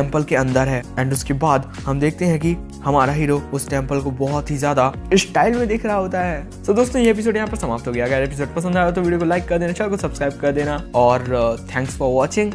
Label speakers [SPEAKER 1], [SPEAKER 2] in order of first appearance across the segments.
[SPEAKER 1] Temple के अंदर है। एंड उसके बाद हम देखते हैं कि हमारा हीरो उस टेम्पल को बहुत ही ज्यादा स्टाइल में देख रहा होता है। तो दोस्तों ये एपिसोड यहाँ पर समाप्त हो गया। अगर एपिसोड पसंद आया तो वीडियो को लाइक कर देना, चैनल को सब्सक्राइब कर देना और thanks for watching,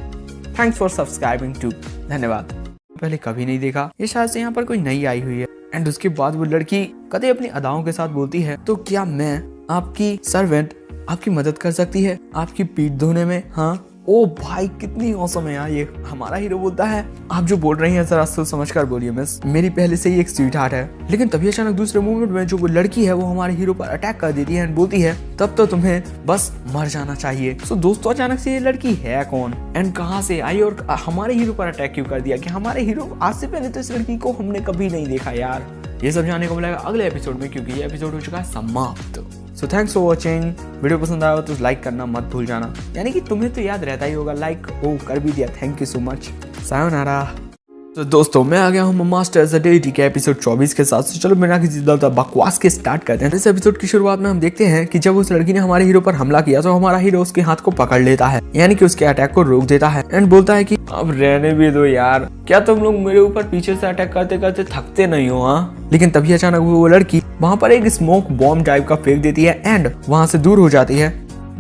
[SPEAKER 1] thanks for subscribing to. धन्यवाद। पहले कभी नहीं देखा, ये शायद से यहाँ पर कोई नई आई हुई है। एंड उसके बाद वो लड़की कदे अपनी अदाओं के साथ बोलती है, तो क्या मैं आपकी सर्वेंट आपकी मदद कर सकती है आपकी पीठ धोने में? हाँ। ओ भाई कितनी औसम है यार ये। हमारा हीरो बोलता है, आप जो बोल रही हैं जरा सोच समझ कर बोलिए मिस, मेरी पहले से ही एक स्वीट हार्ट है। लेकिन तभी अचानक दूसरे मोमेंट में जो वो लड़की है वो हमारे हीरो पर अटैक कर देती है एंड बोलती है, तब तो तुम्हें बस मर जाना चाहिए। सो दोस्तों अचानक से ये लड़की है कौन एंड कहाँ से आई और हमारे हीरो पर अटैक क्यों कर दिया? कि हमारे हीरो आज से पहले तो इस लड़की को हमने कभी नहीं देखा यार। ये सब जानने को मिलेगा अगले एपिसोड में, क्योंकि ये एपिसोड हो चुका है समाप्त। So thanks for watching. Video पसंद आया हो तो लाइक करना मत भूल जाना, यानी कि तुम्हें तो याद रहता ही होगा, लाइक ओ कर भी दिया, thank you so much. Sayonara. तो दोस्तों मैं आ गया हूँ मास्टर्स डेटी के एपिसोड 24 के साथ। तो चलो बिना किसी ज्यादा बकवास के स्टार्ट करते हैं। इस एपिसोड की शुरुआत में हम देखते हैं कि जब उस लड़की ने हमारे हीरो पर हमला किया तो हमारा हीरो उसके हाथ को पकड़ लेता है, यानी कि उसके अटैक को रोक देता है एंड बोलता है कि अब रहने भी दो यार, क्या तुम लोग मेरे ऊपर पीछे से अटैक करते करते थकते नहीं हो? हाँ। लेकिन तभी अचानक वो लड़की वहां पर एक स्मोक बॉम्ब टाइप का फेंक देती है एंड वहां से दूर हो जाती है।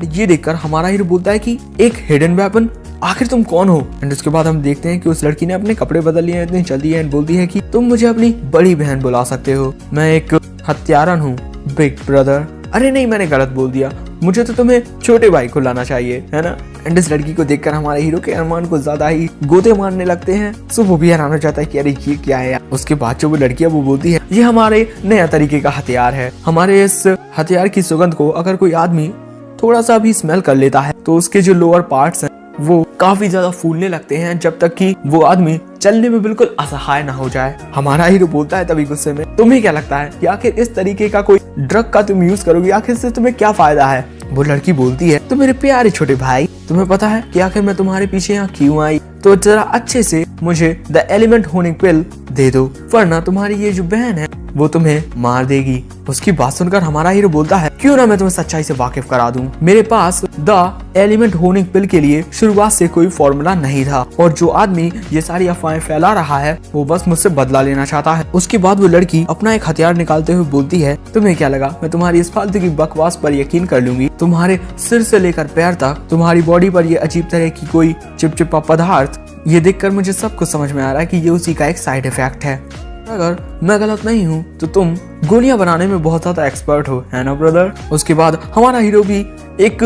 [SPEAKER 1] ये देखकर हमारा हीरो बोलता है कि एक हिडन वेपन, आखिर तुम कौन हो? एंड उसके बाद हम देखते हैं कि उस लड़की ने अपने कपड़े बदल लिए, इतनी जल्दी है एंड बोलती है कि तुम मुझे अपनी बड़ी बहन बुला सकते हो, मैं एक हत्यारन हूँ बिग ब्रदर। अरे नहीं मैंने गलत बोल दिया, मुझे तो तुम्हें छोटे भाई को लाना चाहिए, है ना? एंड इस लड़की को देखकर हमारे हीरो के अरमान को ज्यादा ही गोते मारने लगते हैं। सो वो भी हैरान हो जाता है कि अरे ये क्या है यार। उसके बाद जो वो लड़की है वो बोलती है, ये हमारे नया तरीके का हथियार है। हमारे इस हथियार की सुगंध को अगर कोई आदमी थोड़ा सा भी स्मेल कर लेता है तो उसके जो लोअर पार्ट्स हैं वो काफी ज्यादा फूलने लगते हैं, जब तक कि वो आदमी चलने में बिल्कुल असहाय ना हो जाए। हमारा हीरो बोलता है तभी गुस्से में, तुम्हें क्या लगता है कि आखिर इस तरीके का कोई ड्रग का तुम यूज करोगे, आखिर से तुम्हें क्या फायदा है? वो लड़की बोलती है, तो मेरे प्यारे छोटे भाई तुम्हें पता है कि आखिर मैं तुम्हारे पीछे यहाँ क्यों आई? तो जरा अच्छे से मुझे द एलिमेंट होनिक पिल दे दो, वरना तुम्हारी ये जो बहन है वो तुम्हें मार देगी। उसकी बात सुनकर हमारा हीरो बोलता है, क्यों ना मैं तुम्हें सच्चाई से वाकिफ करा दूं। मेरे पास द एलिमेंट होनिक पिल के लिए शुरुआत से कोई फॉर्मूला नहीं था और जो आदमी ये सारी अफवाहें फैला रहा है वो बस मुझसे बदला लेना चाहता है। उसके बाद वो लड़की अपना एक हथियार निकालते हुए बोलती है, तुम्हें क्या लगा मैं तुम्हारी इस फालतू की बकवास पर यकीन कर लूंगी? तुम्हारे सिर से लेकर पैर तक तुम्हारी बॉडी पर ये अजीब तरह की कोई चिपचिपा पदार्थ, ये देखकर मुझे सब कुछ समझ में आ रहा है कि ये उसी का एक साइड इफेक्ट है। अगर मैं गलत नहीं हूँ तो तुम गोलियां बनाने में बहुत ज्यादा एक्सपर्ट हो, है ना ब्रदर? उसके बाद हमारा हीरो भी एक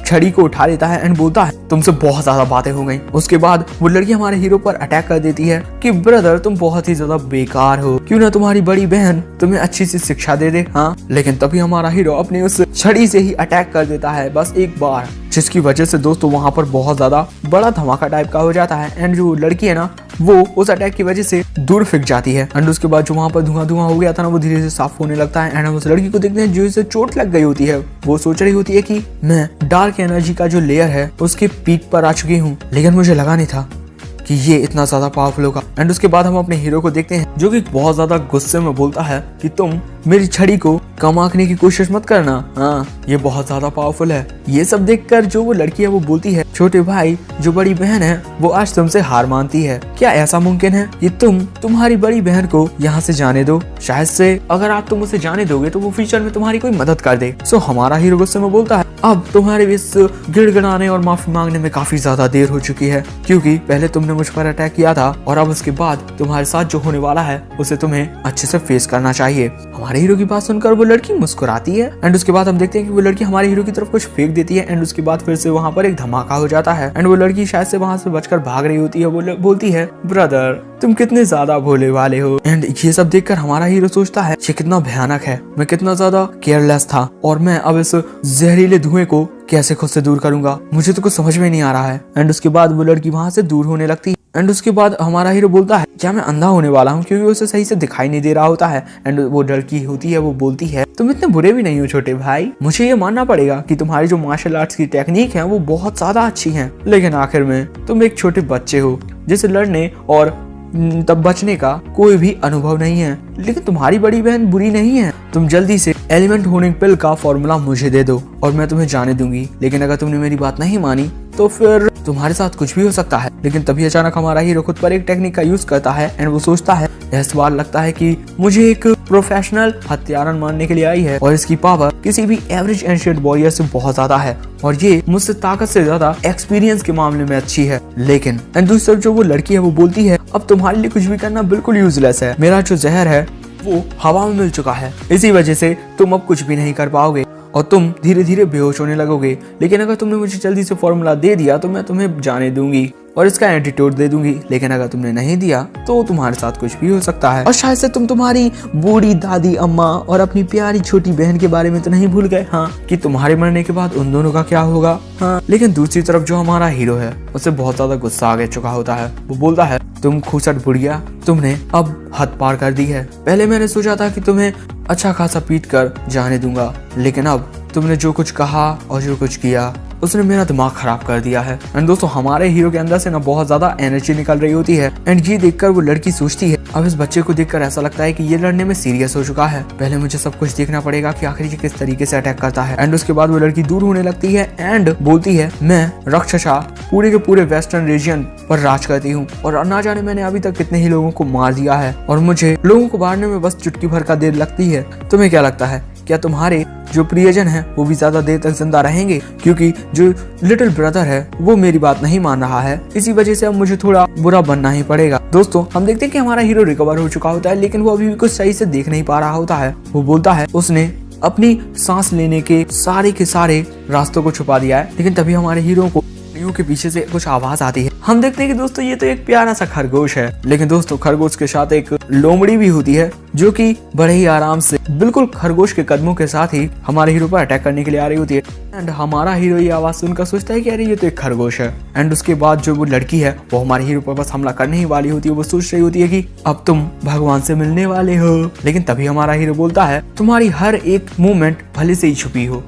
[SPEAKER 1] छड़ी को उठा लेता है एंड बोलता है, तुमसे बहुत ज्यादा बातें हो गई। उसके बाद वो लड़की हमारे हीरो पर अटैक कर देती है कि ब्रदर तुम बहुत ही ज्यादा बेकार हो, क्यों ना तुम्हारी बड़ी बहन तुम्हें अच्छी सी शिक्षा दे दे। हाँ। लेकिन तभी हमारा हीरो अपनी उस छड़ी से ही अटैक कर देता है बस एक बार, जिसकी वजह से दोस्तों वहां पर बहुत ज्यादा बड़ा धमाका टाइप का हो जाता है एंड जो लड़की है ना वो उस अटैक की वजह से दूर फेंक जाती है। एंड उसके बाद जो वहां पर धुआं धुआं हो गया था ना वो धीरे से साफ होने लगता है एंड हम उस लड़की को देखते हैं जो इसे चोट लग गई होती है। वो सोच रही होती है कि मैं डार्क एनर्जी का जो लेयर है उसके पीक पर आ चुकी हूँ, लेकिन मुझे लगा नहीं था कि ये इतना ज्यादा पावरफुल होगा। एंड उसके बाद हम अपने हीरो को देखते हैं जो कि बहुत ज्यादा गुस्से में बोलता है कि तुम मेरी छड़ी को कम आंकने की कोशिश मत करना, हाँ ये बहुत ज्यादा पावरफुल है। ये सब देखकर जो वो लड़की है वो बोलती है, छोटे भाई जो बड़ी बहन है वो आज तुमसे हार मानती है, क्या ऐसा मुमकिन है कि तुम्हारी बड़ी बहन को यहाँ से जाने दो? शायद से अगर आप तुम उसे जाने दोगे तो वो फ्यूचर में तुम्हारी कोई मदद कर दे। सो हमारा हीरो गुस्से में बोलता है, अब तुम्हारे इस गिड़गिड़ाने और माफी मांगने में काफी ज्यादा देर हो चुकी है, क्योंकि पहले तुमने मुझ पर अटैक किया था और अब उसके बाद तुम्हारे साथ जो होने वाला है उसे तुम्हें अच्छे से फेस करना चाहिए। हमारे हीरो की बात सुनकर वो लड़की मुस्कुराती है एंड उसके बाद हम देखते हैं कि वो लड़की हमारे हीरो की तरफ कुछ फेंक देती है एंड उसके बाद फिर से वहाँ पर एक धमाका हो जाता है एंड वो लड़की शायद से वहाँ से बचकर भाग रही होती है। वो बोलती है, ब्रदर तुम कितने ज्यादा भोले वाले हो। एंड ये सब देखकर हमारा हीरो सोचता है, ये कितना भयानक है, मैं कितना ज्यादा केयरलेस था और मैं अब इस जहरीले धुएं को कैसे खुद से दूर करूंगा, मुझे तो कुछ समझ में नहीं आ रहा है। एंड उसके बाद वो लड़की वहां से दूर होने लगती है एंड उसके बाद हमारा हीरो बोलता है, क्या मैं अंधा होने वाला हूँ, क्योंकि उसे सही से दिखाई नहीं दे रहा होता है। एंड वो लड़की होती है वो बोलती है, तुम इतने बुरे भी नहीं हो छोटे भाई, मुझे ये मानना पड़ेगा कि तुम्हारी जो मार्शल आर्ट्स की टेक्निक है वो बहुत ज्यादा अच्छी है, लेकिन आखिर में तुम एक छोटे बच्चे हो जिसे लड़ने और तब बचने का कोई भी अनुभव नहीं है। लेकिन तुम्हारी बड़ी बहन बुरी नहीं है, तुम जल्दी से एलिमेंट होनिक पिल का फॉर्मूला मुझे दे दो और मैं तुम्हें जाने दूंगी, लेकिन अगर तुमने मेरी बात नहीं मानी तो फिर तुम्हारे साथ कुछ भी हो सकता है। लेकिन तभी अचानक हमारा हीरो खुद पर एक टेक्निक का यूज करता है एंड वो सोचता है यह सवाल लगता है कि मुझे एक प्रोफेशनल हत्यारन मारने के लिए आई है और इसकी पावर किसी भी एवरेज एंशिएंट वॉरियर से बहुत ज्यादा है और ये मुझसे ताकत से ज्यादा एक्सपीरियंस के मामले में अच्छी है। लेकिन दूसरी तरफ जो वो लड़की है वो बोलती है अब तुम्हारे लिए कुछ भी करना बिल्कुल यूजलेस है, मेरा जो जहर है वो हवा में मिल चुका है, इसी वजह से तुम अब कुछ भी नहीं कर पाओगे और तुम धीरे धीरे बेहोश होने लगोगे। लेकिन अगर तुमने मुझे जल्दी से फॉर्मूला दे दिया तो मैं तुम्हें जाने दूंगी और इसका एंटीट्यूड दे दूंगी। लेकिन अगर तुमने नहीं दिया तो तुम्हारे साथ कुछ भी हो सकता है और शायद से तुम तुम्हारी बूढ़ी दादी अम्मा और अपनी प्यारी छोटी बहन के बारे में तो नहीं भूल गए हाँ कि तुम्हारे मरने के बाद उन दोनों का क्या होगा। हाँ लेकिन दूसरी तरफ जो हमारा हीरो है उसे बहुत ज्यादा गुस्सा आ चुका होता है। वो बोलता है तुम खूसट बुढ़िया, तुमने अब हद पार कर दी है। पहले मैंने सोचा था कि तुम्हें अच्छा खासा पीट कर जाने दूंगा, लेकिन अब तुमने जो कुछ कहा और जो कुछ किया उसने मेरा दिमाग खराब कर दिया है। एंड दोस्तों हमारे हीरो के अंदर से ना बहुत ज्यादा एनर्जी निकल रही होती है एंड ये देखकर वो लड़की सोचती है अब इस बच्चे को देखकर ऐसा लगता है कि ये लड़ने में सीरियस हो चुका है, पहले मुझे सब कुछ देखना पड़ेगा कि आखिर ये किस तरीके से अटैक करता है। एंड उसके बाद वो लड़की दूर होने लगती है एंड बोलती है मैं राक्षसा पूरे के पूरे वेस्टर्न रीजन पर राज करती हूँ और ना जाने मैंने अभी तक कितने ही लोगों को मार दिया है और मुझे लोगों को मारने में बस चुटकी भर का देर लगती है। तुम्हें क्या लगता है क्या तुम्हारे जो प्रियजन है वो भी ज्यादा देर तक जिंदा रहेंगे? क्योंकि जो लिटिल ब्रदर है वो मेरी बात नहीं मान रहा है, इसी वजह से अब मुझे थोड़ा बुरा बनना ही पड़ेगा। दोस्तों हम देखते हैं कि हमारा हीरो रिकवर हो चुका होता है लेकिन वो अभी भी कुछ सही से देख नहीं पा रहा होता है। वो बोलता है उसने अपनी सांस लेने के सारे रास्तों को छुपा दिया है। लेकिन तभी हमारे हीरो को के पीछे से कुछ आवाज आती है। हम देखते हैं कि दोस्तों ये तो एक प्यारा सा खरगोश है, लेकिन दोस्तों खरगोश के साथ एक लोमड़ी भी होती है जो कि बड़े ही आराम से बिल्कुल खरगोश के कदमों के साथ ही हमारे हीरो पर अटैक करने के लिए आ रही होती है। एंड हमारा हीरो ये आवाज सुनकर सोचता है कि अरे ये तो एक खरगोश है। एंड उसके बाद जो वो लड़की है वो हमारे हीरो पर बस हमला करने ही वाली होती है। वो सोच रही होती है कि अब तुम भगवान से मिलने वाले हो। लेकिन तभी हमारा हीरो बोलता है तुम्हारी हर एक मूवमेंट भले से ही छुपी हो,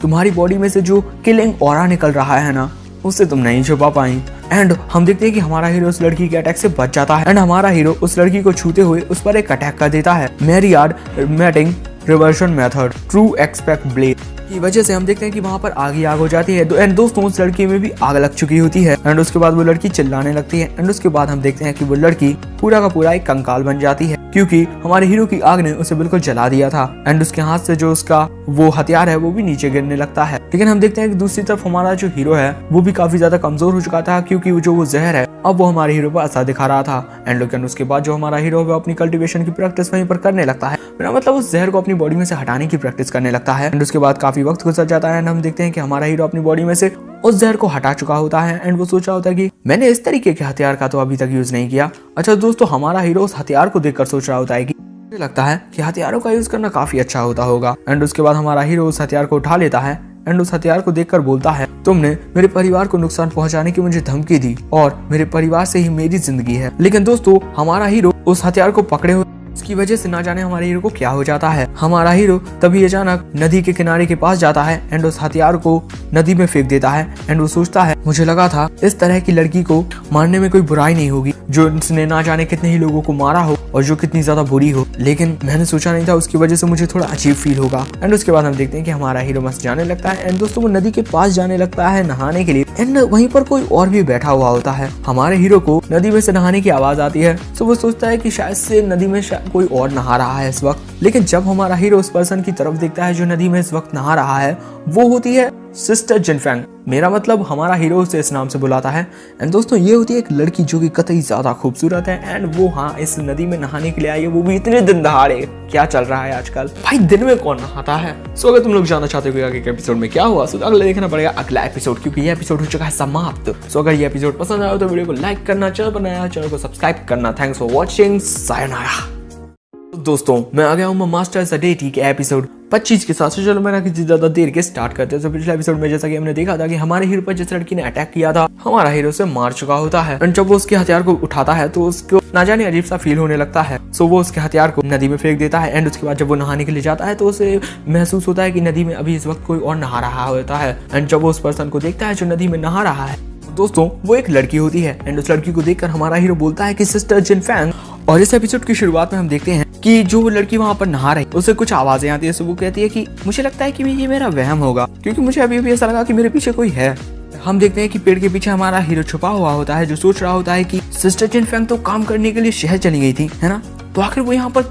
[SPEAKER 1] तुम्हारी बॉडी में से जो किलिंग ऑरा निकल रहा है ना उससे तुम नहीं छुपा पाई। एंड हम देखते हैं कि हमारा हीरो उस लड़की के अटैक से बच जाता है एंड हमारा हीरो उस लड़की को छूते हुए उस पर एक अटैक कर देता है। Myriad mating reversion method true expect blade की वजह से हम देखते हैं कि वहाँ पर आग ही आग हो जाती है। एंड दोस्तों उस लड़की में भी आग लग चुकी होती है एंड उसके बाद वो लड़की चिल्लाने लगती है एंड उसके बाद हम देखते हैं कि वो लड़की पूरा का पूरा एक कंकाल बन जाती है क्योंकि हमारे हीरो की आग ने उसे बिल्कुल जला दिया था। एंड उसके हाथ से जो उसका वो हथियार है वो भी नीचे गिरने लगता है। लेकिन हम देखते हैं कि दूसरी तरफ हमारा जो हीरो है वो भी काफी ज्यादा कमजोर हो चुका था क्योंकि जो वो जहर है अब वो हमारे हीरो पर असर दिखा रहा था। एंड लेकिन उसके बाद जो हमारा हीरो है वो अपनी कल्टीवेशन की प्रैक्टिस वहीं पर करने लगता है, मतलब उस जहर को अपनी बॉडी में से हटाने की प्रैक्टिस करने लगता है। एंड उसके बाद काफी वक्त गुजर जाता है एंड हम देखते हैं कि हमारा हीरो अपनी बॉडी में से उस जहर को हटा चुका होता है। एंड वो सोच रहा होता है कि मैंने इस तरीके के हथियार का तो अभी तक यूज नहीं किया। अच्छा दोस्तों हमारा हीरो उस हथियार को देखकर सोच रहा होता है कि मुझे लगता है कि हथियारों का यूज करना काफी अच्छा होता होगा। एंड उसके बाद हमारा हीरो उस हथियार को उठा लेता है एंड उस हथियार को देखकर बोलता है तुमने मेरे परिवार को नुकसान पहुंचाने की मुझे धमकी दी और मेरे परिवार से ही मेरी जिंदगी है। लेकिन दोस्तों हमारा हीरो उस हथियार को पकड़े हुए इसकी वजह से ना जाने हमारे हीरो को क्या हो जाता है। हमारा हीरो तभी अचानक नदी के किनारे के पास जाता है एंड उस हथियार को नदी में फेंक देता है। एंड वो सोचता है मुझे लगा था इस तरह की लड़की को मारने में कोई बुराई नहीं होगी जो इसने ना जाने कितने ही लोगों को मारा हो और जो कितनी ज्यादा बुरी हो, लेकिन मैंने सोचा नहीं था उसकी वजह से मुझे थोड़ा अजीब फील होगा। एंड उसके बाद हम देखते हैं कि हमारा हीरो मस्त जाने लगता है एंड दोस्तों वो नदी के पास जाने लगता है नहाने के लिए। एंड वहीं पर कोई और भी बैठा हुआ होता है। हमारे हीरो को नदी में से नहाने की आवाज आती है तो वो सोचता है कि शायद से नदी में कोई और नहा रहा है इस वक्त। लेकिन जब हमारा हीरो उस पर्सन की तरफ देखता है जो नदी में इस वक्त नहा रहा है वो होती है सिस्टर जिनफेंग, मेरा मतलब हमारा हीरो उसे इस नाम से बुलाता है। एंड दोस्तों ये होती है एक लड़की जो कि कतई ज्यादा खूबसूरत है एंड वो हाँ इस नदी में नहाने के लिए आई है, वो भी इतने दिन दहाड़े। क्या चल रहा है आजकल भाई, दिन में कौन नहाता है। सो अगर तुम लोग जानना चाहते हो कि आगे के एपिसोड में क्या हुआ तो अगले देखना पड़ेगा अगला एपिसोड, क्योंकि ये एपिसोड हो चुका है समाप्त। सो अगर ये एपिसोड पसंद आया तो वीडियो को लाइक करना, चैनल को सब्सक्राइब करना। Thanks for watching, sayonara. दोस्तों मैं आ गया हूँ मास्टर सडेटी के एपिसोड 25 के साथ। चलो मैं ना किसी ज्यादा देर के स्टार्ट करते हैं। तो पिछले एपिसोड में जैसा कि हमने देखा था कि हमारे हीरो पर जिस लड़की ने अटैक किया था हमारा हीरो से मार चुका होता है। एंड जब वो उसके हथियार को उठाता है तो उसको ना जाने अजीब सा फील होने लगता है। सो वो उसके हथियार को नदी में फेंक देता है। एंड उसके बाद जब वो नहाने के लिए जाता है तो उसे महसूस होता है कि नदी में अभी इस वक्त कोई और नहा रहा होता है। एंड जब वो उस पर्सन को देखता है जो नदी में नहा रहा है दोस्तों वो एक लड़की होती है। एंड उस लड़की को देखकर हमारा हीरो बोलता है कि सिस्टर जिनफेंग। और इस एपिसोड की शुरुआत में हम देखते हैं कि जो वो लड़की वहाँ पर नहा रही उसे कुछ आवाजें आती है। वो कहती है कि मुझे लगता है कि ये मेरा वहम होगा, क्योंकि मुझे अभी भी ऐसा लगा कि मेरे पीछे कोई है। हम देखते हैं कि पेड़ के पीछे हमारा हीरो छुपा हुआ होता है, जो सोच रहा होता है कि सिस्टर जिनफेंग तो काम करने के लिए शहर चली गई थी, है ना, तो आखिर वो यहाँ पर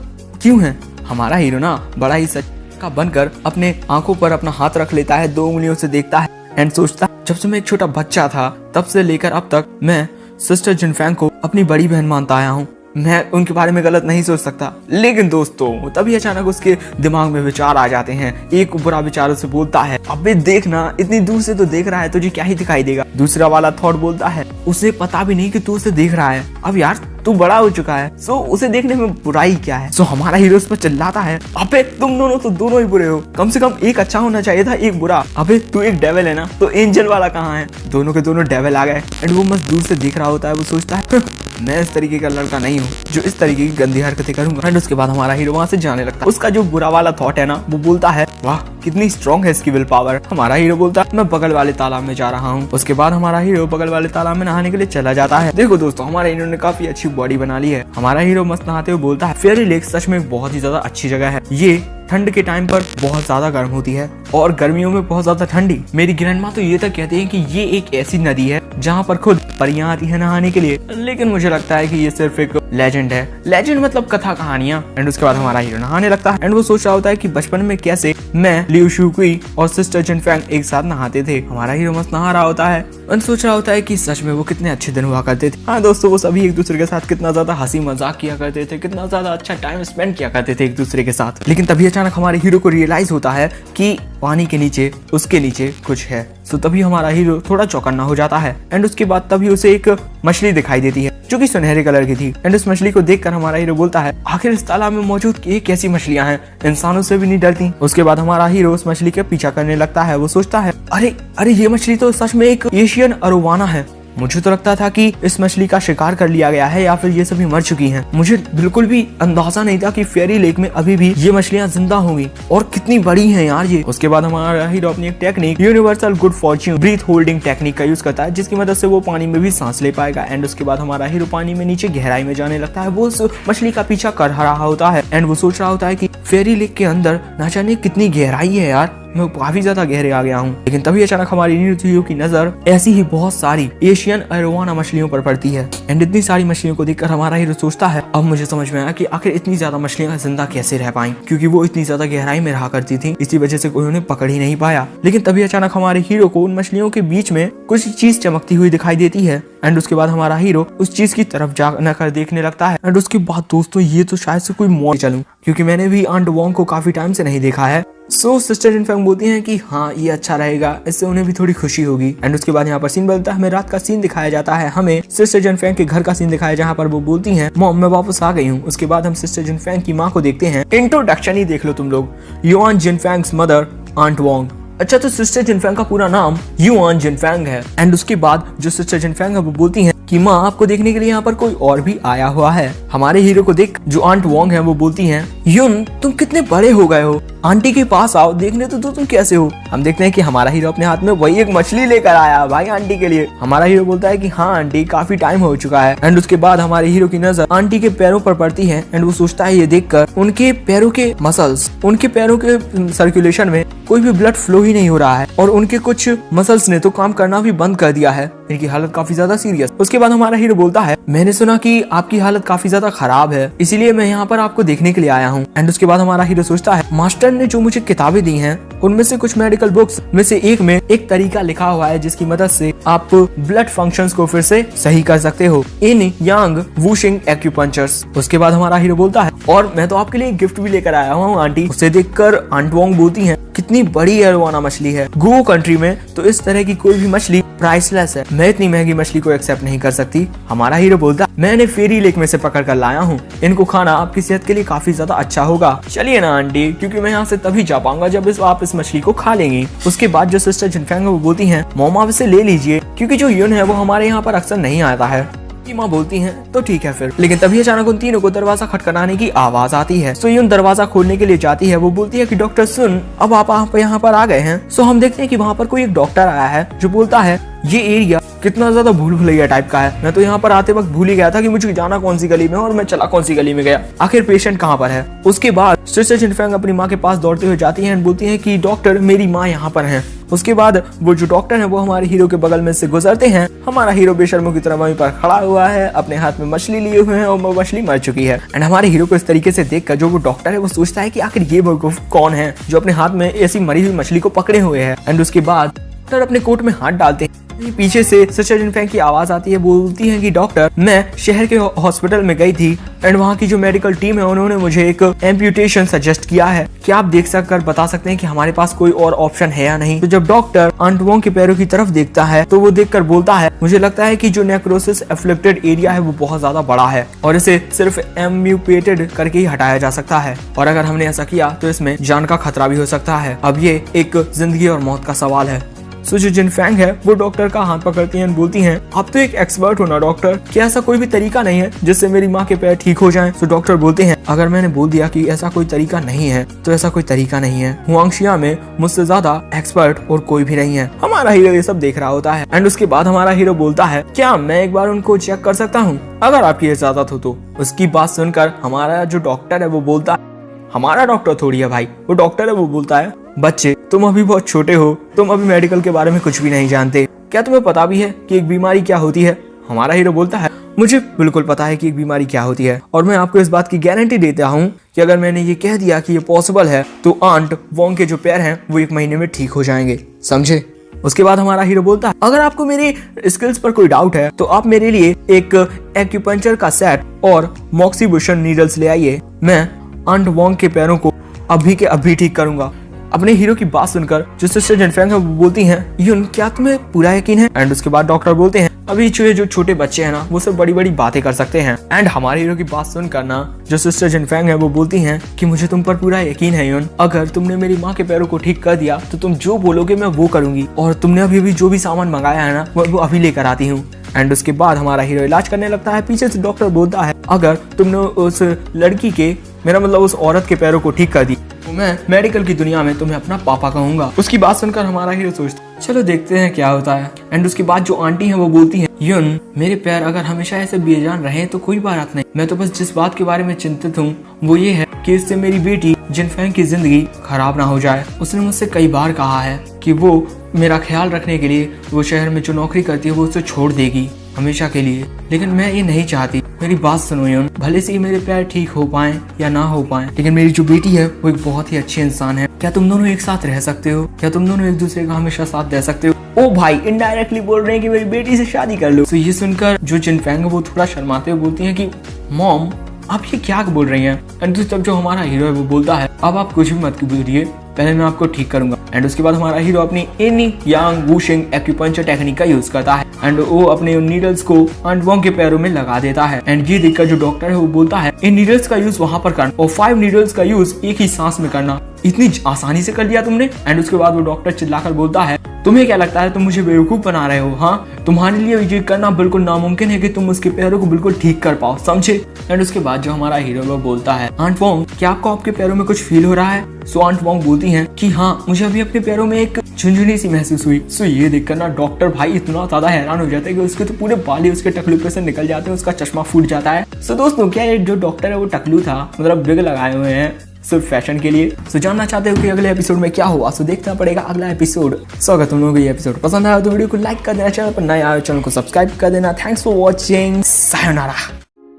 [SPEAKER 1] क्यों है। हमारा हीरो ना बड़ा ही सच का बनकर अपने आंखों पर अपना हाथ रख लेता है, 2 उंगलियों से देखता है एंड सोचता है जब से मैं एक छोटा बच्चा था तब से लेकर अब तक मैं सिस्टर जिनफेंग को अपनी बड़ी बहन मानता आया हूँ, मैं उनके बारे में गलत नहीं सोच सकता। लेकिन दोस्तों तभी अचानक उसके दिमाग में विचार आ जाते हैं। एक बुरा विचार उसे बोलता है, अबे देखना इतनी दूर से तो देख रहा है, तुझे क्या ही दिखाई देगा। दूसरा वाला थॉट बोलता है, उसे पता भी नहीं कि तू उसे देख रहा है, अब यार तू बड़ा हो चुका है, सो उसे देखने में बुराई क्या है। सो हमारा हीरो उस पर चिल्लाता है, अबे तुम दोनों तो दोनों ही बुरे हो, कम से कम एक अच्छा होना चाहिए था, एक बुरा। अबे तू एक डेविल है ना, तो एंजल वाला कहाँ है। दोनों के दोनों डेविल आ गए एंड वो बस दूर से देख रहा होता है। वो सोचता है मैं इस तरीके का लड़का नहीं हूँ जो इस तरीके की गंदी हरकतें करूंगा। एंड उसके बाद हमारा हीरो वहां से जाने लगता है। उसका जो बुरा वाला थॉट है ना, वो बोलता है वाह कितनी स्ट्रॉन्ग है इसकी विल पावर। हमारा हीरो बोलता है मैं बगल वाले तालाब में जा रहा हूँ। उसके बाद हमारा हीरो बगल वाले तालाब में नहाने के लिए चला जाता है। देखो दोस्तों हमारे हीरो ने काफी अच्छी बॉडी बना ली है। हमारा हीरो मस्त नहाते हुए बोलता है फेयरी लेक सच में बहुत ही ज्यादा अच्छी जगह है, ये ठंड के टाइम पर बहुत ज्यादा गर्म होती है और गर्मियों में बहुत ज्यादा ठंडी। मेरी ग्रैंडमा तो ये तक कहती है कि ये एक ऐसी नदी है जहाँ पर खुद परियां आती है नहाने के लिए, लेकिन मुझे लगता है कि ये सिर्फ एक लेजेंड है। लेजेंड मतलब कथा कहानियां। एंड उसके बाद हमारा हीरो नहाने लगता है एंड वो सोच रहा होता है कि बचपन में कैसे मैं लिu शुक्वी और सिस्टर जिनफेंग एक साथ नहाते थे। हमारा हीरो मस्त नहा रहा होता है एंड सोच रहा होता है कि सच में वो कितने अच्छे दिन हुआ करते थे। हाँ दोस्तों वो सभी एक दूसरे के साथ कितना ज्यादा हंसी मजाक किया करते थे, कितना ज्यादा अच्छा टाइम स्पेंड किया करते थे एक दूसरे के साथ। लेकिन तभी अचानक हमारे हीरो को रियलाइज होता है कि पानी के नीचे उसके नीचे कुछ है। तो तभी हमारा हीरो थोड़ा चौकन्ना हो जाता है एंड उसके बाद तभी उसे एक मछली दिखाई देती है जो कि सुनहरे कलर की थी। एंड उस मछली को देखकर हमारा हीरो बोलता है आखिर इस तालाब में मौजूद एक कैसी मछलियां हैं, इंसानों से भी नहीं डरती। उसके बाद हमारा हीरो उस मछली के पीछा करने लगता है। वो सोचता है अरे अरे ये मछली तो सच में एक एशियन अरोवाना है। मुझे तो लगता था कि इस मछली का शिकार कर लिया गया है या फिर ये सभी मर चुकी हैं। मुझे बिल्कुल भी अंदाजा नहीं था कि फेयरी लेक में अभी भी ये मछलियां जिंदा होंगी और कितनी बड़ी हैं यार ये। उसके बाद हमारा हीरो अपनी एक technique universal good fortune breath holding technique का यूज करता है जिसकी मदद से वो पानी में भी सांस ले पाएगा। एंड उसके बाद हमारा हीरो पानी में नीचे गहराई में जाने लगता है। वो उस मछली का पीछा कर रहा होता है एंड वो सोच रहा होता है कि फेयरी लेक के अंदर ना जाने कितनी गहराई है यार, मैं काफी ज्यादा गहरे आ गया हूँ। लेकिन तभी अचानक हमारी हीरो की नजर ऐसी ही बहुत सारी एशियन अरोवाना मछलियों पर पड़ती है। एंड इतनी सारी मछलियों को देखकर हमारा हीरो सोचता है अब मुझे समझ में आया कि आखिर इतनी ज्यादा मछलियां जिंदा कैसे रह पाई, क्योंकि वो इतनी ज्यादा गहराई में रहा करती थी, इसी वजह से कोई उन्हें पकड़ ही नहीं पाया। लेकिन तभी अचानक हमारे हीरो को उन मछलियों के बीच में कुछ चीज चमकती हुई दिखाई देती है। एंड उसके बाद हमारा हीरो उस चीज की तरफ जाकर देखने लगता है। एंड उसके बाद दोस्तों ये तो शायद से कोई मॉल चलूं, क्योंकि मैंने भी आंट वोंग को काफी टाइम से नहीं देखा है। सो सिस्टर जिनफेंग बोलती हैं कि हाँ ये अच्छा रहेगा, इससे उन्हें भी थोड़ी खुशी होगी। एंड उसके बाद यहाँ पर सीन बदलता है, हमें रात का सीन दिखाया जाता है, हमें सिस्टर जिनफेंग के घर का सीन दिखाया जहाँ पर वो बोलती हैं मॉम मैं वापस आ गई हूँ। उसके बाद हम सिस्टर जिनफेंग की माँ को देखते हैं। इंट्रोडक्शन ही देख लो तुम लोग, युआन जिनफेंग्स मदर आंट वोंग। अच्छा तो सिस्टर जिनफेंग का पूरा नाम युआन जिनफेंग है। एंड उसके बाद जो सिस्टर जिनफेंग है वो बोलती हैं कि माँ आपको देखने के लिए यहाँ पर कोई और भी आया हुआ है। हमारे हीरो को देख जो आंट वोंग है वो बोलती हैं युन तुम कितने बड़े हो गए हो, आंटी के पास आओ देखने तो तुम कैसे हो। हम देखते हैं कि हमारा हीरो अपने हाथ में वही एक मछली लेकर आया भाई आंटी के लिए। हमारा हीरो बोलता है कि हाँ आंटी काफी टाइम हो चुका है। एंड उसके बाद हमारे हीरो की नजर आंटी के पैरों पर पड़ती है एंड वो सोचता है ये देखकर उनके पैरों के मसल्स, उनके पैरों के सर्कुलेशन में कोई भी ब्लड फ्लो ही नहीं हो रहा है और उनके कुछ मसल्स ने तो काम करना भी बंद कर दिया है। इनकी हालत काफी ज्यादा सीरियस। उसके बाद हमारा हीरो बोलता है मैंने सुना कि आपकी हालत काफी ज्यादा खराब है, इसीलिए मैं यहाँ पर आपको देखने के लिए आया हूँ। एंड उसके बाद हमारा हीरो सोचता है मास्टर ने जो मुझे किताबें दी हैं उनमें से कुछ मेडिकल बुक्स में से एक में एक तरीका लिखा हुआ है जिसकी मदद से आप ब्लड फंक्शंस को फिर से सही कर सकते हो इन यांग वुशिंग एक्यूपंक्चर्स। उसके बाद हमारा हीरो बोलता है और मैं तो आपके लिए गिफ्ट भी लेकर आया हूँ आंटी। उसे देखकर आंट वोंग बोलती है कितनी बड़ी अरोवाना मछली है, गो कंट्री में तो इस तरह की कोई भी मछली प्राइसलेस है, मैं इतनी महंगी मछली को एक्सेप्ट नहीं कर सकती। हमारा हीरो बोलता मैंने फेरी लेक में से पकड़ कर लाया हूँ, इनको खाना आपकी सेहत के लिए काफी ज्यादा अच्छा होगा। चलिए ना आंटी, क्योंकि मैं यहाँ से तभी जा पाऊंगा जब आप इस मछली को खा लेंगी। उसके बाद जो सिस्टर जिनफेंग वो बोलती है मॉम आप इसे ले लीजिए, क्योंकि जो युन है वो हमारे यहाँ पर अक्सर नहीं आता है। माँ बोलती हैं तो ठीक है फिर। लेकिन तभी अचानक उन तीनों को दरवाजा खटखटाने की आवाज आती है। सो युन दरवाजा खोलने के लिए जाती है। वो बोलती है कि डॉक्टर सुन अब आप यहाँ पर आ गए हैं। सो हम देखते हैं कि वहाँ पर कोई एक डॉक्टर आया है जो बोलता है ये एरिया कितना ज्यादा भूल भुलैया टाइप का है। मैं तो यहाँ पर आते वक्त भूल ही गया था कि मुझे जाना कौन सी गली में और मैं चला कौन सी गली में गया। आखिर पेशेंट कहाँ पर है। उसके बाद सिस्टर जिनफेंग अपनी माँ के पास दौड़ते हुए जाती है और बोलती है कि डॉक्टर मेरी माँ यहाँ पर है। उसके बाद वो जो डॉक्टर है वो हमारे हीरो के बगल में से गुजरते हैं। हमारा हीरो बेशर्मों की तरह वहीं पर खड़ा हुआ है, अपने हाथ में मछली लिए हुए हैं और वो मछली मर चुकी है। एंड हमारे हीरो को इस तरीके से देखकर जो वो डॉक्टर है वो सोचता है कि आखिर ये बेवकूफ कौन है जो अपने हाथ में ऐसी मरी हुई मछली को पकड़े हुए है। एंड उसके बाद डॉक्टर अपने कोट में हाथ डालते हैं। पीछे से सिस्टर जिनफेंग की आवाज आती है, बोलती है कि डॉक्टर मैं शहर के हॉस्पिटल में गई थी एंड वहाँ की जो मेडिकल टीम है उन्होंने मुझे एक एम्पुटेशन सजेस्ट किया है। क्या आप देख सककर बता सकते हैं कि हमारे पास कोई और ऑप्शन है या नहीं। तो जब डॉक्टर आंट वोंग के पैरों की तरफ देखता है तो वो देखकर बोलता है मुझे लगता है कि जो नेक्रोसिस एफ्लिक्टेड एरिया है वो बहुत ज्यादा बड़ा है और इसे सिर्फ एम्यूटेटेड करके ही हटाया जा सकता है और अगर हमने ऐसा किया तो इसमें जान का खतरा भी हो सकता है। अब ये एक जिंदगी और मौत का सवाल है। सो जो जिनफेंग है वो डॉक्टर का हाथ पकड़ती हैं और बोलती हैं आप तो एक एक्सपर्ट हो ना डॉक्टर, क्या ऐसा कोई भी तरीका नहीं है जिससे मेरी माँ के पैर ठीक हो जाएं। सो डॉक्टर बोलते हैं अगर मैंने बोल दिया कि ऐसा कोई तरीका नहीं है तो ऐसा कोई तरीका नहीं है। हुआंगशिया में मुझसे ज्यादा एक्सपर्ट और कोई भी नहीं है। हमारा हीरो ये सब देख रहा होता है एंड उसके बाद हमारा हीरो बोलता है क्या मैं एक बार उनको चेक कर सकता हूँ अगर आपकी इजाजत हो तो। उसकी बात सुनकर हमारा जो डॉक्टर है वो बोलता है हमारा डॉक्टर थोड़ी है भाई, वो डॉक्टर है वो बोलता है बच्चे तुम अभी बहुत छोटे हो, तुम अभी मेडिकल के बारे में कुछ भी नहीं जानते, क्या तुम्हें पता भी है कि एक बीमारी क्या होती है। हमारा हीरो बोलता है मुझे बिल्कुल पता है कि एक बीमारी क्या होती है और मैं आपको इस बात की गारंटी देता हूँ कि अगर मैंने ये कह दिया कि ये पॉसिबल है तो आंट वोंग के जो पैर हैं वो 1 महीने में ठीक हो जाएंगे, समझे। उसके बाद हमारा हीरो बोलता है अगर आपको मेरी स्किल्स पर कोई डाउट है तो आप मेरे लिए एक एक्यूपंक्चर का सेट और मॉक्सीबुशन नीडल्स ले आइए, मैं आंट वोंग के पैरों को अभी के अभी ठीक करूंगा। अपने हीरो की बात सुनकर जो सिस्टर जिनफेंग है वो बोलती हैं यून क्या तुम्हें पूरा यकीन है। एंड उसके बाद डॉक्टर बोलते हैं अभी जो छोटे बच्चे हैं ना वो सब बड़ी बड़ी बातें कर सकते हैं। एंड हमारे हीरो की बात सुनकर ना जो सिस्टर जिनफेंग है वो बोलती हैं कि मुझे तुम पर पूरा यकीन है यून, अगर तुमने मेरी माँ के पैरों को ठीक कर दिया तो तुम जो बोलोगे मैं वो करूंगी और तुमने अभी जो भी सामान मंगाया है ना वो अभी लेकर आती हूँ। एंड उसके बाद हमारा हीरो इलाज करने लगता है। पीछे से डॉक्टर बोलता है अगर तुमने उस लड़की के मेरा मतलब उस औरत के पैरों को ठीक कर दी तो मैं मेडिकल की दुनिया में तुम्हें अपना पापा कहूंगा। उसकी बात सुनकर हमारा हीरो सोचता चलो देखते हैं क्या होता है। एंड उसके बाद जो आंटी है वो बोलती है यून मेरे पैर अगर हमेशा ऐसे बेजान रहे तो कोई बात नहीं, मैं तो बस जिस बात के बारे में चिंतित हूँ वो ये है कि इससे मेरी बेटी जिनफेंग की जिंदगी खराब ना हो जाए। उसने मुझसे कई बार कहा है कि वो मेरा ख्याल रखने के लिए वो शहर में जो नौकरी करती है वो उसे छोड़ देगी हमेशा के लिए, लेकिन मैं ये नहीं चाहती। मेरी बात सुनो यून, भले से मेरे पैर ठीक हो पाए या ना हो पाए लेकिन मेरी जो बेटी है वो एक बहुत ही अच्छी इंसान है। क्या तुम दोनों एक साथ रह सकते हो, क्या तुम दोनों एक दूसरे का हमेशा साथ दे सकते हो। ओ भाई इनडायरेक्टली बोल रहे हैं कि मेरी बेटी से शादी कर लो। तो ये सुनकर जो जिनफेंग है वो थोड़ा शर्माते हुए बोलती है कि मॉम आप ये क्या बोल रही हैं। एंड तब जो हमारा हीरो है वो बोलता है अब आप कुछ भी मत बोलिए, पहले मैं आपको ठीक करूंगा। एंड उसके बाद हमारा हीरो अपनी इन यांग वूशिंग एक्यूपंक्चर टेक्निक का यूज करता है एंड वो अपने नीडल्स को आंट वोंग के पैरों में लगा देता है। एंड ये देखकर जो डॉक्टर है वो बोलता है इन नीडल्स का यूज वहां पर करना और 5 नीडल्स का यूज एक ही सांस में करना, इतनी आसानी से कर लिया तुमने। एंड उसके बाद वो डॉक्टर चिल्लाकर बोलता है तुम्हें क्या लगता है तुम मुझे बेवकूफ बना रहे हो, हाँ तुम्हारे लिए ये करना बिल्कुल नामुमकिन है कि तुम उसके पैरों को बिल्कुल ठीक कर पाओ, समझे। एंड उसके बाद जो हमारा हीरो वो बोलता है आंट वोंग क्या आपको आपके पैरों में कुछ फील हो रहा है। सो आंट वोंग बोलती हैं कि हाँ मुझे अभी अपने पैरों में एक झुंझुनी सी महसूस हुई। सो ये देखकर ना डॉक्टर भाई इतना ज्यादा हैरान हो जाता है कि उसके तो पूरे बाल ही उसके टकलू पे से निकल जाते हैं, उसका चश्मा फूट जाता है। सो दोस्तों क्या ये जो डॉक्टर है वो टकलू था, मतलब बिग लगाए हुए हैं सिर्फ फैशन के लिए। सो जानना चाहते हो कि अगले एपिसोड में क्या हुआ, सो देखना पड़ेगा अगला एपिसोड। सो अगर तुम लोगों को ये एपिसोड पसंद आया तो वीडियो को लाइक कर देना, चैनल पर नए आए चैनल को सब्सक्राइब कर देना। Thanks for watching, sayonara.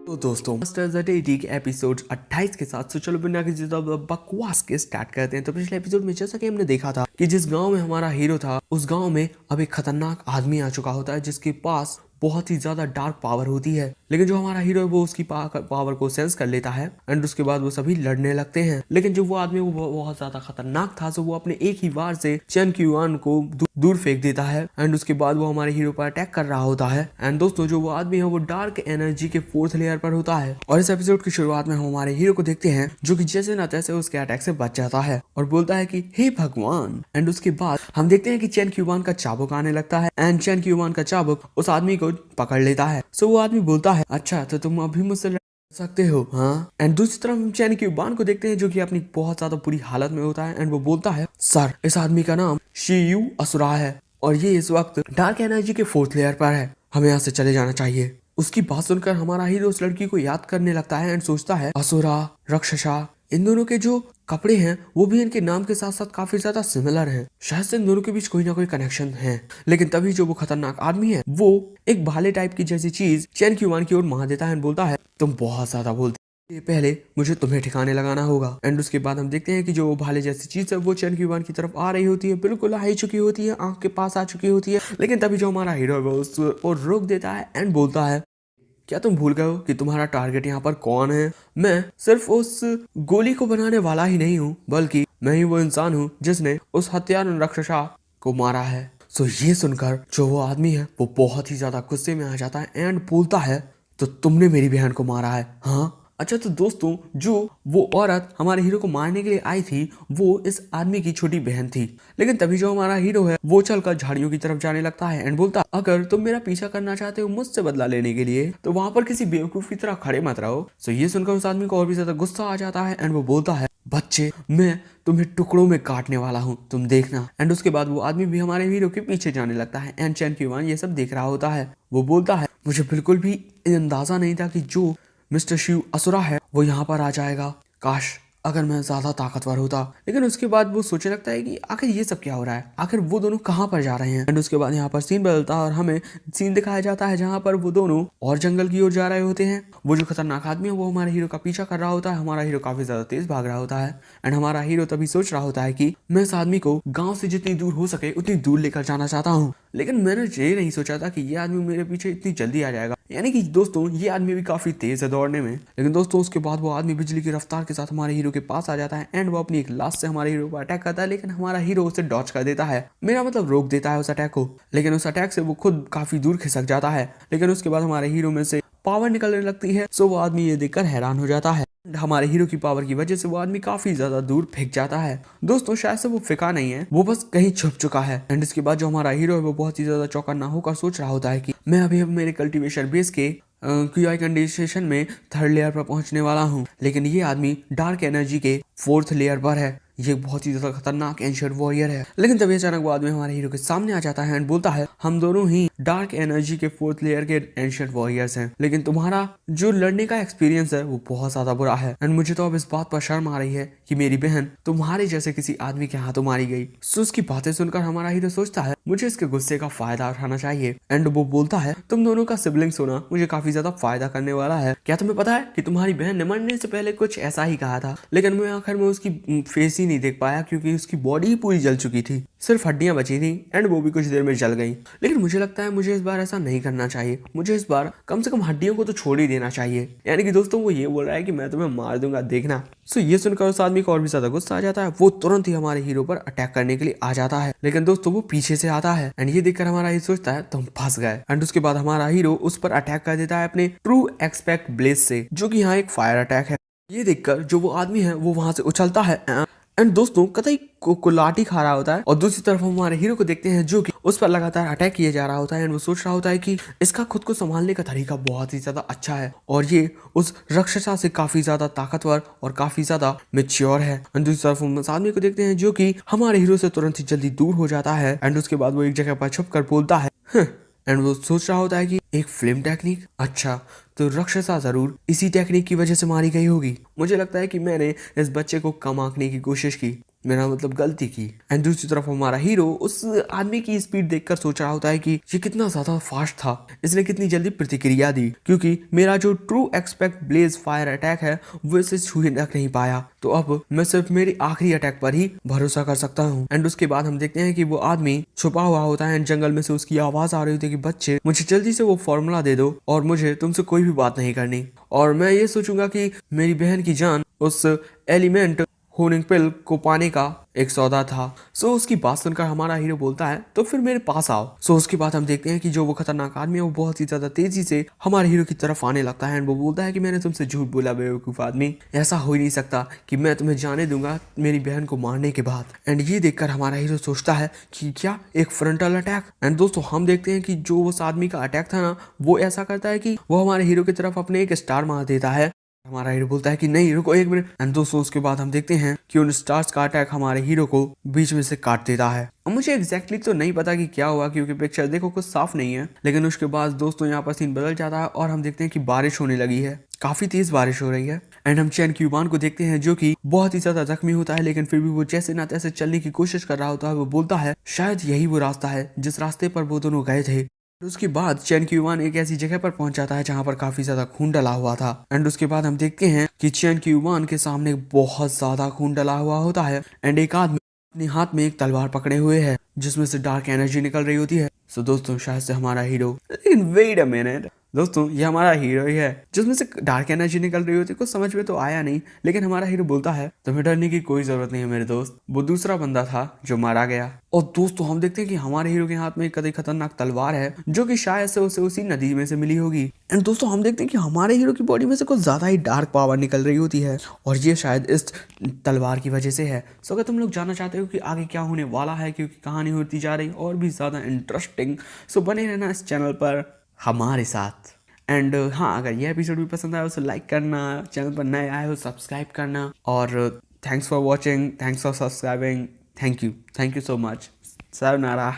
[SPEAKER 1] तो दोस्तों मास्टर्स एडिटी के एपिसोड 28 के साथ चलो बिना किसी बकवास के स्टार्ट करते हैं। तो पिछले एपिसोड में जैसा कि हमने देखा था कि जिस गांव में हमारा हीरो था उस गांव में अब एक खतरनाक आदमी आ चुका होता है जिसके पास बहुत ही ज्यादा डार्क पावर होती है, लेकिन जो हमारा हीरो है वो उसकी पावर को सेंस कर लेता है एंड उसके बाद वो सभी लड़ने लगते हैं। लेकिन जो वो आदमी वो बहुत ज्यादा खतरनाक था, तो वो अपने एक ही वार से चेन क्यूआन को दूर फेंक देता है एंड उसके बाद वो हमारे हीरो पर अटैक कर रहा होता है। एंड दोस्तों जो वो आदमी है वो डार्क एनर्जी के 4th लेयर पर होता है और इस एपिसोड की शुरुआत में हम हमारे हीरो को देखते हैं जो कि जैसे ना तैसे उसके अटैक से बच जाता है और बोलता है कि हे भगवान। एंड उसके बाद हम देखते हैं कि चेन क्यूआन का चाबुक आने लगता है एंड चेन क्यूआन का चाबुक उस आदमी को पकड़ लेता है। सो वो आदमी बोलता है अच्छा तो तुम अभी मुझसे लड़ सकते हो, हाँ। एंड दूसरी तरफ हम चेन क्यूआन को देखते हैं जो कि अपनी बहुत ज्यादा बुरी हालत में होता है एंड वो बोलता है सर इस आदमी का नाम शियू असुरा है और ये इस वक्त डार्क एनर्जी के 4th लेयर पर है, हमें यहाँ से चले जाना चाहिए। उसकी बात सुनकर हमारा हीरो उस लड़की को याद करने लगता है एंड सोचता है असुरा, राक्षसा, इन दोनों के जो कपड़े हैं वो भी इनके नाम के साथ साथ काफी ज्यादा सिमिलर हैं। शायद से इन दोनों के बीच कोई ना कोई कनेक्शन है। लेकिन तभी जो वो खतरनाक आदमी है वो एक भाले टाइप की जैसी चीज चैन क्यूआन की ओर मार देता है एंड बोलता है तुम बहुत ज्यादा बोलते, ये पहले मुझे तुम्हें ठिकाने लगाना होगा। एंड उसके बाद हम देखते हैं कि जो भाले जैसी चीज है वो चैन क्यूआन की तरफ आ रही होती है, बिल्कुल आ ही चुकी होती है, आंख के पास आ चुकी होती है। लेकिन तभी जो हमारा हीरो है वो उसको रोक देता है एंड बोलता है क्या तुम भूल गए हो कि तुम्हारा टारगेट यहाँ पर कौन है? मैं सिर्फ उस गोली को बनाने वाला ही नहीं हूँ, बल्कि मैं ही वो इंसान हूँ जिसने उस हत्यारा राक्षसा को मारा है। सो ये सुनकर जो वो आदमी है वो बहुत ही ज्यादा गुस्से में आ जाता है एंड बोलता है तो तुमने मेरी बहन को मारा है? हाँ अच्छा, तो दोस्तों जो वो औरत हमारे हीरो को मारने के लिए आई थी वो इस आदमी की छोटी बहन थी। लेकिन तभी जो हमारा हीरो है वो चलकर झाड़ियों की तरफ जाने लगता है एंड बोलता अगर तुम मेरा पीछा करना चाहते हो मुझसे बदला लेने के लिए तो वहां पर किसी बेवकूफ की तरह खड़े मत रहो। सो ये सुनकर उस आदमी को और भी ज्यादा गुस्सा आ जाता है एंड वो बोलता है बच्चे, मैं तुम्हें टुकड़ों में काटने वाला हूँ, तुम देखना। एंड उसके बाद वो आदमी भी हमारे हीरो के पीछे जाने लगता है एंड चैन क्यूआन ये सब देख रहा होता है। वो बोलता है मुझे बिल्कुल भी अंदाजा नहीं था कि जो मिस्टर शिव असुरा है वो यहाँ पर आ जाएगा, काश अगर मैं ज्यादा ताकतवर होता। लेकिन उसके बाद वो सोचने लगता है कि आखिर ये सब क्या हो रहा है, आखिर वो दोनों कहाँ पर जा रहे हैं। एंड उसके बाद यहाँ पर सीन बदलता है और हमें सीन दिखाया जाता है जहाँ पर वो दोनों और जंगल की ओर जा रहे होते हैं। वो जो खतरनाक आदमी है वो हमारे हीरो का पीछा कर रहा होता है, हमारा हीरो काफी ज्यादा तेज भाग रहा होता है एंड हमारा हीरो तभी सोच रहा होता है कि मैं इस आदमी को गाँव से जितनी दूर हो सके उतनी दूर लेकर जाना चाहता हूँ। लेकिन मैंने ये नहीं सोचा था कि ये आदमी मेरे पीछे इतनी जल्दी आ जाएगा। यानी कि दोस्तों ये आदमी भी काफी तेज है दौड़ने में। लेकिन दोस्तों उसके बाद वो आदमी बिजली की रफ्तार के साथ हमारे हीरो के पास आ जाता है एंड वो अपनी एक लाश से हमारे हीरो पर अटैक करता है। लेकिन हमारा हीरो उसे डॉच कर देता है, मेरा मतलब रोक देता है उस अटैक को। लेकिन उस अटैक से वो खुद काफी दूर खिसक जाता है। लेकिन उसके बाद हमारे हीरो में से पावर निकलने लगती है। सो वो आदमी ये देखकर हैरान हो जाता है। हमारे हीरो की पावर की वजह से वो आदमी काफी ज्यादा दूर फेंक जाता है। दोस्तों शायद से वो फेंका नहीं है, वो बस कहीं छुप चुका है। एंड इसके बाद जो हमारा हीरो है वो बहुत ही ज्यादा चौकन्ना होकर सोच रहा होता है कि मैं अभी मेरे कल्टीवेशन बेस के क्यूआई कंडीशन में 3rd लेयर पर पहुंचने वाला हूं। लेकिन ये आदमी डार्क एनर्जी के 4th लेयर पर है, ये बहुत ही ज्यादा खतरनाक एंशिएंट वॉरियर है। लेकिन तभी अचानक वो आदमी हमारे हीरो के सामने आ जाता है एंड बोलता है हम दोनों ही डार्क एनर्जी के 4th लेयर के एंशिएंट वॉरियर्स हैं, लेकिन तुम्हारा जो लड़ने का एक्सपीरियंस है वो बहुत ज्यादा बुरा है एंड मुझे तो अब इस बात पर शर्म आ रही है कि मेरी बहन तुम्हारे जैसे किसी आदमी के हाथों मारी गई। सो उसकी बातें सुनकर हमारा हीरो सोचता है मुझे इसके गुस्से का फायदा उठाना चाहिए एंड वो बोलता है तुम दोनों का सिबलिंग्स होना मुझे काफी ज्यादा फायदा करने वाला है। क्या तुम्हें पता है कि तुम्हारी बहन ने मरने से पहले कुछ ऐसा ही कहा था, लेकिन मैं आखिर में उसकी फेस ही नहीं देख पाया क्योंकि उसकी बॉडी ही पूरी जल चुकी थी, सिर्फ हड्डियां बची थी एंड वो भी कुछ देर में जल गई। लेकिन मुझे लगता है मुझे इस बार ऐसा नहीं करना चाहिए, मुझे इस बार कम से कम हड्डियों को तो छोड़ ही देना चाहिए। यानी कि दोस्तों वो ये बोल रहा है कि मैं तुम्हें मार दूंगा, देखना। सो ये सुनकर उस आदमी को और भी ज्यादा गुस्सा आ जाता है, वो तुरंत ही हमारे हीरो पर अटैक करने के लिए आ जाता है। लेकिन दोस्तों वो पीछे से आता है एंड ये देखकर हमारा हीरो सोचता है तुम फंस गए। एंड उसके बाद हमारा हीरो उस पर अटैक कर देता है अपने ट्रू एक्सपेक्ट ब्लेज से, जो कि यहाँ एक फायर अटैक है। ये देखकर जो वो आदमी है वो वहां से उछलता है एंड दोस्तों कतई को लाठी खा रहा होता है। और दूसरी तरफ हम हमारे हीरो को देखते हैं जो कि उस पर लगातार अटैक किए जा रहा होता है एंड वो सोच रहा होता है कि इसका खुद को संभालने का तरीका बहुत ही ज्यादा अच्छा है और ये उस राक्षसा से काफी ज्यादा ताकतवर और काफी ज्यादा मैच्योर है। एंड दूसरी तरफ हम उस आदमी को देखते हैं जो कि हमारे हीरो से तुरंत ही जल्दी दूर हो जाता है एंड उसके बाद वो एक जगह पर छुप कर बोलता है एंड वो सोच रहा होता है कि एक फ्लेम टेक्निक, अच्छा तो राक्षसा जरूर इसी टेक्निक की वजह से मारी गई होगी। मुझे लगता है कि मैंने इस बच्चे को कम आंकने की कोशिश की, मेरा मतलब गलती की। एंड दूसरी तरफ हमारा हीरो उस आदमी की स्पीड देखकर सोच रहा होता है कि ये कितना ज्यादा फास्ट था, इसने कितनी जल्दी प्रतिक्रिया दी, क्योंकि मेरा जो true expect blaze fire attack है वो इसे छूने तक नहीं पाया। तो अब मैं सिर्फ मेरी आखिरी अटैक पर ही भरोसा कर सकता हूँ। एंड उसके बाद हम देखते हैं कि वो आदमी छुपा हुआ होता है एंड जंगल में से उसकी आवाज आ रही होती है कि बच्चे मुझे जल्दी से वो फॉर्मूला दे दो और मुझे तुमसे कोई भी बात नहीं करनी, और मैं ये सोचूंगा कि मेरी बहन की जान उस एलिमेंट होनिंग पिल को पाने का एक सौदा था। सो उसकी बात सुनकर हमारा हीरो बोलता है तो फिर मेरे पास आओ। सो उसके बाद हम देखते हैं कि जो वो खतरनाक आदमी है वो बहुत ही ज्यादा तेजी से हमारे हीरो की तरफ आने लगता है एंड वो बोलता है कि मैंने तुमसे झूठ बोला बेवकूफ आदमी, ऐसा हो ही नहीं सकता कि मैं तुम्हें जाने दूंगा मेरी बहन को मारने के बाद। एंड ये देखकर हमारा हीरो सोचता है कि क्या एक फ्रंटल अटैक। एंड दोस्तों हम देखते हैं कि जो उस आदमी का अटैक था ना वो ऐसा करता है कि वो हमारे हीरो की तरफ अपने एक स्टार मार देता है हमारा हीरो बोलता है कि नहीं रुको एक मिनट। एंड दोस्तों उसके बाद हम देखते हैं कि उन स्टार्स का अटैक हमारे हीरो को बीच में से काट देता है। अब मुझे एग्जैक्टली तो नहीं पता कि क्या हुआ क्योंकि पिक्चर देखो कुछ साफ नहीं है, लेकिन उसके बाद दोस्तों यहाँ पर सीन बदल जाता है और हम देखते हैं कि बारिश होने लगी है, काफी तेज बारिश हो रही है। एंड हम चैन क्यूबान को देखते हैं जो कि बहुत ही ज्यादा जख्मी होता है, लेकिन फिर भी वो जैसे ना तैसे चलने की कोशिश कर रहा होता है। वो बोलता है शायद यही वो रास्ता है जिस रास्ते पर वो दोनों गए थे। उसके बाद चैन क्यूबान एक ऐसी जगह पर पहुंच जाता है जहां पर काफी ज्यादा खून डला हुआ था। एंड उसके बाद हम देखते हैं कि चैन क्यूबान के सामने बहुत ज्यादा खून डला हुआ होता है एंड एक आदमी अपने हाथ में एक तलवार पकड़े हुए है जिसमें से डार्क एनर्जी निकल रही होती है। सो दोस्तों शायद से हमारा हीरो, लेकिन वेट अ मिनट दोस्तों, ये हमारा हीरो ही है जिसमें से डार्क एनर्जी निकल रही होती है। कुछ समझ में तो आया नहीं, लेकिन हमारा हीरो बोलता है तुम्हें डरने की कोई जरूरत नहीं है मेरे दोस्त, वो दूसरा बंदा था जो मारा गया। और दोस्तों हम देखते हैं कि हमारे हीरो के हाथ में एक कदे खतरनाक तलवार है जो कि शायद से उसे उसी नदी में से मिली होगी। एंड दोस्तों हम देखते हैं कि हमारे हीरो की बॉडी में से कुछ ज्यादा ही डार्क पावर निकल रही होती है और ये शायद इस तलवार की वजह से है। सो अगर तुम लोग जानना चाहते हो कि आगे क्या होने वाला है क्योंकि कहानी होती जा रही और भी ज्यादा इंटरेस्टिंग, सो बने रहना इस चैनल पर हमारे साथ। एंड हाँ, अगर ये एपिसोड भी पसंद आया तो लाइक करना, चैनल पर नए आए हो सब्सक्राइब करना और thanks for watching, thanks for subscribing, thank you so much. Sayonara.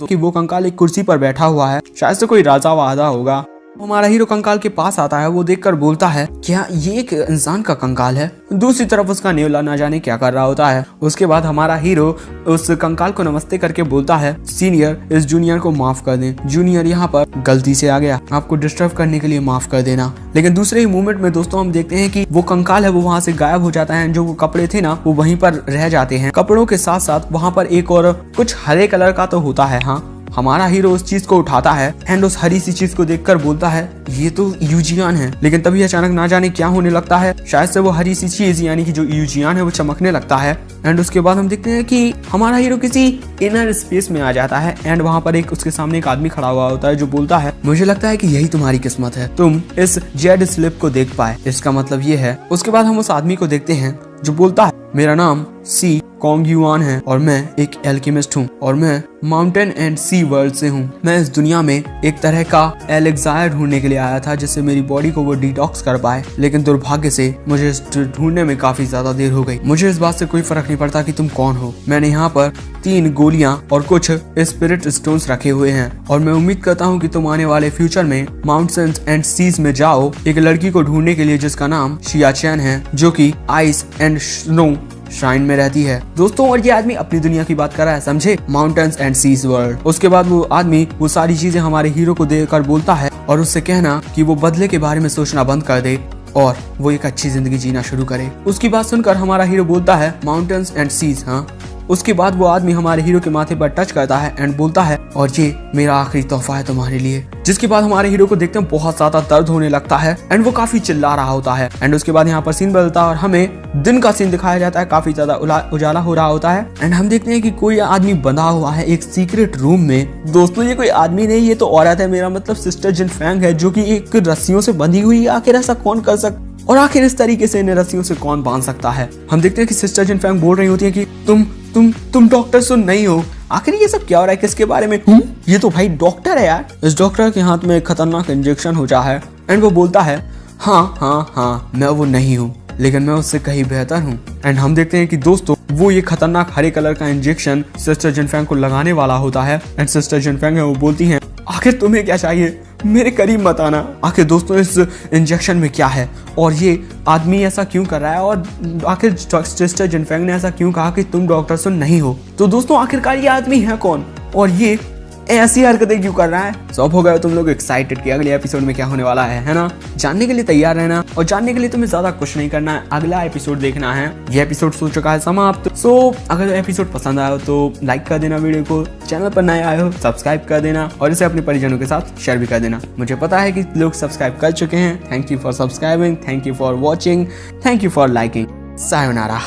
[SPEAKER 1] कि वो कंकाल एक कुर्सी पर बैठा हुआ है, शायद से कोई राजा वादा होगा। हमारा हीरो कंकाल के पास आता है, वो देखकर बोलता है क्या ये एक इंसान का कंकाल है। दूसरी तरफ उसका नेवला ना जाने क्या कर रहा होता है। उसके बाद हमारा हीरो उस कंकाल को नमस्ते करके बोलता है सीनियर इस जूनियर को माफ कर दें, जूनियर यहाँ पर गलती से आ गया, आपको डिस्टर्ब करने के लिए माफ कर देना। लेकिन दूसरे ही मूवमेंट में दोस्तों हम देखते हैं कि वो कंकाल है वो वहाँ से गायब हो जाता है। जो वो कपड़े थे ना वो वहीं पर रह जाते हैं। कपड़ों के साथ साथ वहाँ पर एक और कुछ हरे कलर का तो होता है। हाँ, हमारा हीरो उस चीज को उठाता है एंड उस हरी सी चीज को देखकर बोलता है ये तो यूजियान है। लेकिन तभी अचानक ना जाने क्या होने लगता है, शायद से वो हरी सी चीज यानी कि जो यूजियान है वो चमकने लगता है। एंड उसके बाद हम देखते हैं कि हमारा हीरो किसी इनर स्पेस में आ जाता है एंड वहाँ पर एक उसके सामने एक आदमी खड़ा हुआ होता है जो बोलता है मुझे लगता है कि यही तुम्हारी किस्मत है, तुम इस जेड स्लिप को देख पाए, इसका मतलब ये है। उसके बाद हम उस आदमी को देखते हैं जो बोलता है मेरा नाम सी कॉन्ग युआन है और मैं एक एल्केमिस्ट हूँ और मैं माउंटेन एंड सी वर्ल्ड से हूँ। मैं इस दुनिया में एक तरह का एलेक्सायर ढूंढने के लिए आया था जिससे मेरी बॉडी को वो डिटॉक्स कर पाए, लेकिन दुर्भाग्य से मुझे ढूंढने में काफी ज्यादा देर हो गई। मुझे इस बात से कोई फर्क नहीं पड़ता कि तुम कौन हो। मैंने यहाँ पर 3 गोलियां और कुछ स्पिरिट स्टोन्स रखे हुए हैं और मैं उम्मीद करता हूँ कि तुम आने वाले फ्यूचर में माउंटेन्स एंड सीज में जाओ एक लड़की को ढूंढने के लिए जिसका नाम शिया चैन है जो कि आइस एंड स्नो श्राइन में रहती है। दोस्तों और ये आदमी अपनी दुनिया की बात कर रहा है, समझे, माउंटेन्स एंड सीज वर्ल्ड। उसके बाद वो आदमी वो सारी चीजें हमारे हीरो को देकर बोलता है और उससे कहना कि वो बदले के बारे में सोचना बंद कर दे और वो एक अच्छी जिंदगी जीना शुरू करे। उसकी बात सुनकर हमारा हीरो बोलता है माउंटेन्स एंड सीज। हाँ, उसके बाद वो आदमी हमारे हीरो के माथे पर टच करता है एंड बोलता है और ये मेरा आखिरी तोहफा है तुम्हारे लिए। जिसके बाद हमारे हीरो को देखते हैं बहुत ज्यादा दर्द होने लगता है एंड वो काफी चिल्ला रहा होता है। एंड उसके बाद यहाँ पर सीन बदलता है और हमें दिन का सीन दिखाया जाता है, काफी ज्यादा उजाला हो रहा होता है। एंड हम देखते हैं कि कोई आदमी बंधा हुआ है एक सीक्रेट रूम में। दोस्तों ये कोई आदमी नहीं, ये तो औरत है, मेरा मतलब सिस्टर जिन फैंग है जो की एक रस्सियों से बंधी हुई है। आखिर ऐसा कौन कर सकता और आखिर इस तरीके से इन्हें रस्सियों से कौन बांध सकता है। हम देखते हैं कि सिस्टर जिन फैंग बोल रही होती है कि तुम डॉक्टर सुन नहीं हो। आखिर ये सब क्या हो रहा है, किसके बारे में? ये तो भाई डॉक्टर है यार। इस डॉक्टर के हाथ में एक खतरनाक इंजेक्शन हो जाता है एंड वो बोलता है हाँ मैं वो नहीं हूँ, लेकिन मैं उससे कहीं बेहतर हूँ। एंड हम देखते हैं कि दोस्तों वो ये खतरनाक हरे कलर का इंजेक्शन सिस्टर जिनफैंग को लगाने वाला होता है एंड सिस्टर जिनफैंग है वो बोलती हैं आखिर तुम्हें क्या चाहिए, मेरे करीब मत आना। आखिर दोस्तों इस इंजेक्शन में क्या है और ये आदमी ऐसा क्यों कर रहा है और आखिर सिस्टर जिनफैंग ने ऐसा क्यों कहा कि तुम डॉक्टर सुन नहीं हो। तो दोस्तों आखिरकार ये आदमी है कौन और ये ऐसी हरकतें क्यों कर रहा है। सब हो गए तुम लोग एक्साइटेड कि अगले एपिसोड में क्या होने वाला है ना? जानने के लिए तैयार रहना और जानने के लिए तुम्हें ज्यादा कुछ नहीं करना है, अगला एपिसोड देखना है। ये एपिसोड हो चुका है समाप्त। सो अगर एपिसोड पसंद आया हो तो लाइक कर देना वीडियो को, चैनल पर नए आए हो सब्सक्राइब कर देना और इसे अपने परिजनों के साथ शेयर भी कर देना। मुझे पता है कि लोग सब्सक्राइब कर चुके हैं। Thank you for subscribing, thank you for watching, thank you for liking. Sayonara.